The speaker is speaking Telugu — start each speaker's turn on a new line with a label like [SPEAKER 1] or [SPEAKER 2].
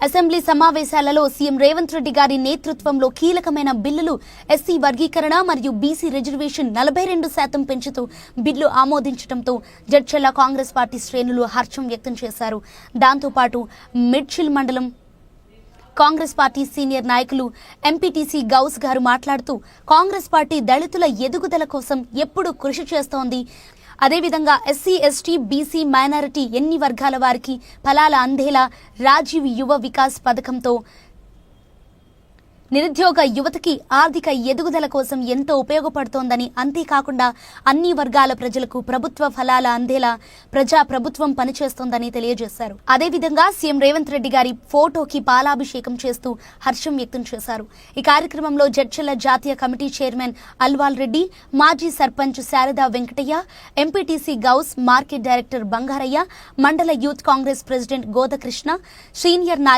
[SPEAKER 1] అసెంబ్లీ సమావేశాలలో సీఎం రేవంత్ రెడ్డి గారి నేతృత్వంలో కీలకమైన బిల్లులు ఎస్సీ వర్గీకరణ మరియు బీసీ రిజర్వేషన్ 42% పెంచుతూ బిల్లు ఆమోదించడంతో జడ్చర్ల కాంగ్రెస్ పార్టీ శ్రేణులు హర్షం వ్యక్తం చేశారు. దాంతోపాటు మిడ్చిల్ మండలం కాంగ్రెస్ పార్టీ సీనియర్ నాయకులు ఎంపీటీసీ గౌస్ గారు మాట్లాడుతూ కాంగ్రెస్ పార్టీ దళితుల ఎదుగుదల కోసం ఎప్పుడూ కృషి చేస్తోంది. అదేవిధంగా ఎస్సీ ఎస్టీ బీసీ మైనారిటీ ఎన్ని వర్గాల వారికి ఫలాలు అందేలా రాజీవ్ యువ వికాస్ పథకంతో నిరుద్యోగ యువతకి ఆర్థిక ఎదుగుదల కోసం ఎంతో ఉపయోగపడుతోందని, అంతేకాకుండా అన్ని వర్గాల ప్రజలకు ప్రభుత్వ ఫలాలు అందేలా ప్రజా ప్రభుత్వం పనిచేస్తోందని తెలియజేశారు. అదేవిధంగా సీఎం రేవంత్ రెడ్డి గారి ఫోటోకి పాలాభిషేకం చేస్తూ హర్షం వ్యక్తం చేశారు. ఈ కార్యక్రమంలో జడ్చర్ల జాతీయ కమిటీ చైర్మన్ అల్వాల్ రెడ్డి, మాజీ sarpanch Sharada Venkataiah, MPTC Gous, market director Bangaraiah, mandal youth Congress president Godakrishna, senior